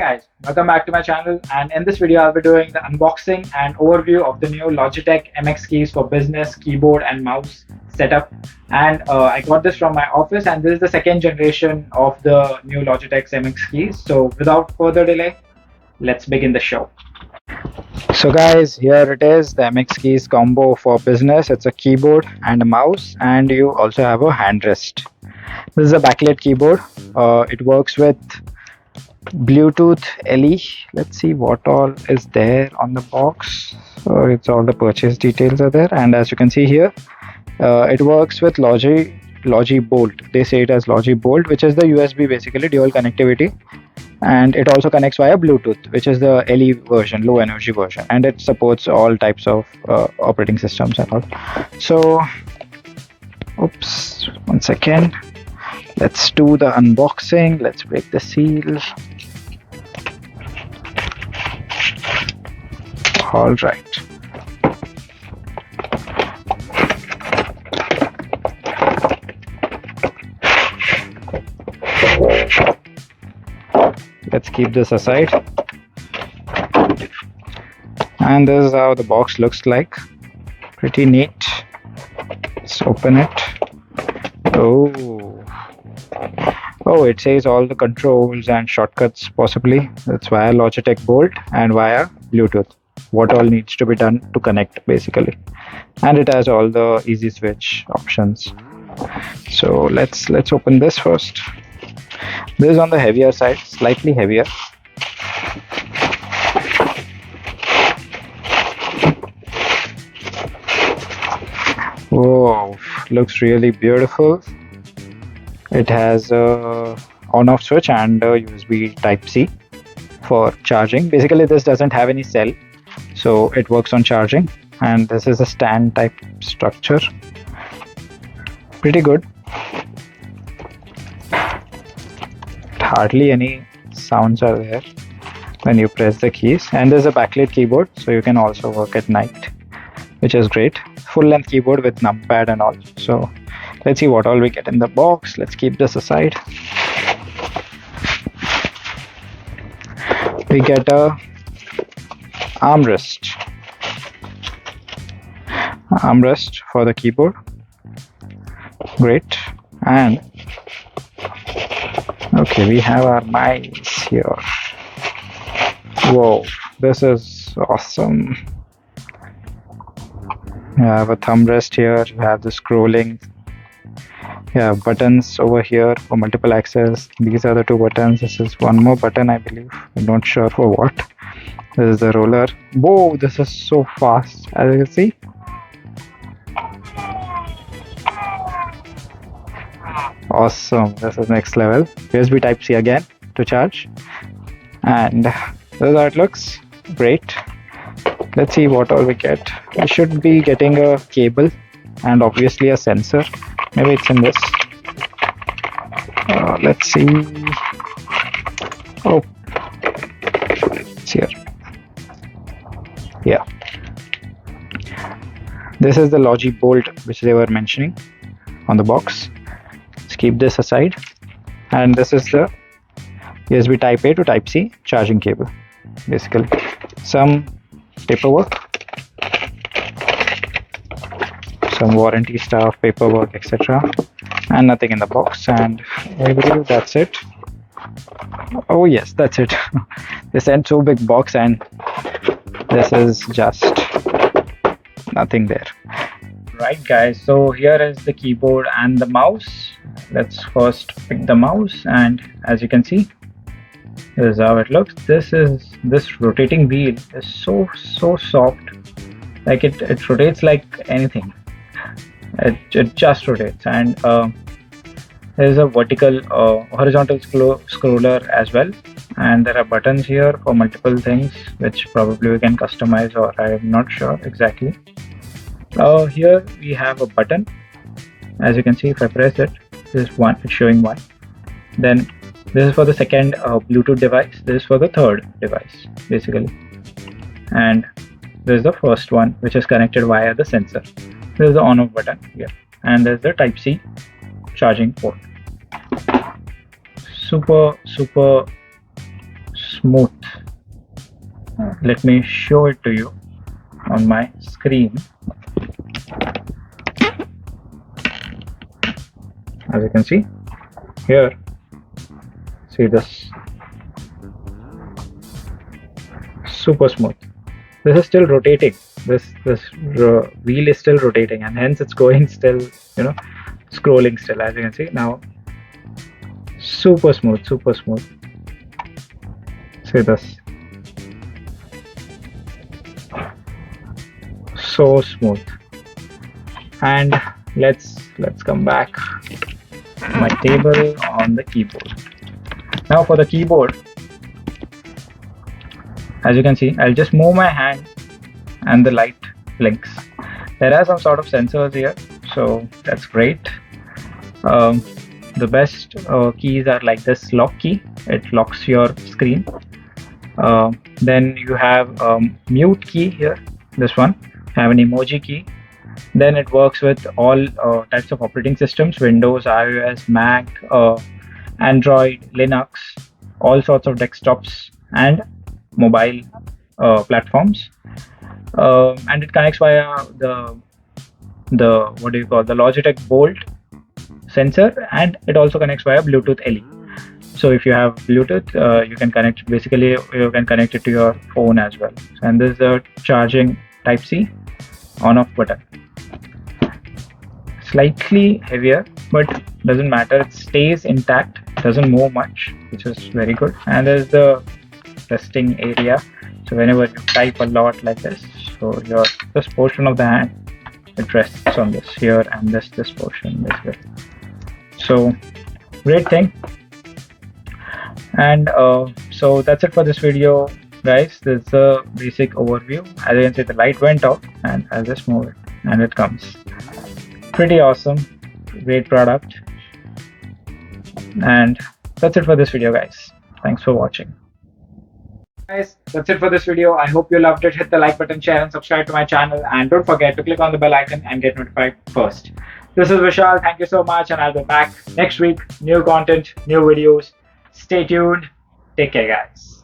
guys, welcome back to my channel, and in this video I'll be doing the unboxing and overview of the new Logitech MX keys for business keyboard and mouse setup. And I got this from my office, and this is the second generation of the new Logitech MX keys. So without further delay, let's begin the show. So guys, here it is, the MX keys combo for business. It's a keyboard and a mouse, and you also have a handrest. This is a backlit keyboard. It works with Bluetooth LE. Let's see what all is there on the box. So it's all the purchase details are there, and as you can see here, it works with Logi Bolt. They say it as Logi Bolt, which is the USB basically dual connectivity, and it also connects via Bluetooth, which is the LE version, low energy version, and it supports all types of operating systems and all. So, oops, one second. Let's do the unboxing. Let's break the seal. All right. Let's keep this aside. And this is how the box looks like. Pretty neat. Let's open it. Oh, it says all the controls and shortcuts possibly. That's via Logitech Bolt and via Bluetooth. What all needs to be done to connect basically. And it has all the easy switch options. So let's open this first. This is on the heavier side, slightly heavier. Whoa, looks really beautiful. It has a on-off switch and a USB Type-C for charging. Basically, this doesn't have any cell, so it works on charging. And this is a stand type structure. Pretty good. Hardly any sounds are there when you press the keys. And there's a backlit keyboard, so you can also work at night, which is great. Full-length keyboard with numpad and all. So let's see what all we get in the box. Let's keep this aside. We get a armrest for the keyboard. Great. And okay, we have our mice here. Whoa, this is awesome. You have a thumb rest here. You have the scrolling. You have buttons over here for multiple access. These are the two buttons. This is one more button, I believe. I'm not sure for what. This is the roller. Whoa, this is so fast, as you can see. Awesome, this is next level. USB Type-C again to charge. And this is how it looks. Great. Let's see what all we get. We should be getting a cable and obviously a sensor. Maybe it's in this. Let's see. Oh, it's here. Yeah. This is the Logi Bolt which they were mentioning on the box. Let's keep this aside. And this is the USB Type-A to Type-C charging cable. Basically, some paperwork, some warranty stuff, paperwork, etc. And nothing in the box, and I believe that's it. Oh yes, that's it. They sent so big box and this is just nothing there. Right guys, so here is the keyboard and the mouse. Let's first pick the mouse, and as you can see, this is how it looks. This rotating wheel is so soft, like it rotates like anything. It just rotates, and there is a horizontal scroller as well, and there are buttons here for multiple things which probably we can customize, or I'm not sure exactly. Here we have a button. As you can see, if I press it, this is one, it's showing one. Then this is for the second Bluetooth device. This is for the third device basically, and this is the first one which is connected via the sensor. This is the on-off button here, and there's the Type-C charging port. Super smooth. Let me show it to you on my screen. As you can see here, see this, super smooth. This is still rotating. This wheel is still rotating, and hence it's going still, scrolling still. As you can see now, super smooth, super smooth. See this, so smooth. And let's come back to my table on the keyboard. Now for the keyboard, as you can see, I'll just move my hand and the light blinks. There are some sort of sensors here, so that's great. The best keys are like this lock key. It locks your screen. Then you have mute key here, this one. Have an emoji key. Then it works with all types of operating systems: Windows, iOS, Mac, Android, Linux, all sorts of desktops and mobile platforms. And it connects via the Logitech Bolt sensor, and it also connects via Bluetooth LE. So if you have Bluetooth, you can connect it to your phone as well. And this is the charging Type-C on-off button. Slightly heavier, but doesn't matter. It stays intact, doesn't move much, which is very good. And there's the resting area. So whenever you type a lot like this, so this portion of the hand, it rests on this here, and this portion is here. So great thing. And so that's it for this video, guys. This is a basic overview. As you can see, the light went off, and I'll just move it, and it comes. Pretty awesome, great product. And that's it for this video, guys. Thanks for watching. Guys, that's it for this video. I hope you loved it. Hit the like button, share and subscribe to my channel, and don't forget to click on the bell icon and get notified first. This is Vishal. Thank you so much, and I'll be back next week. New content, new videos. Stay tuned. Take care, guys.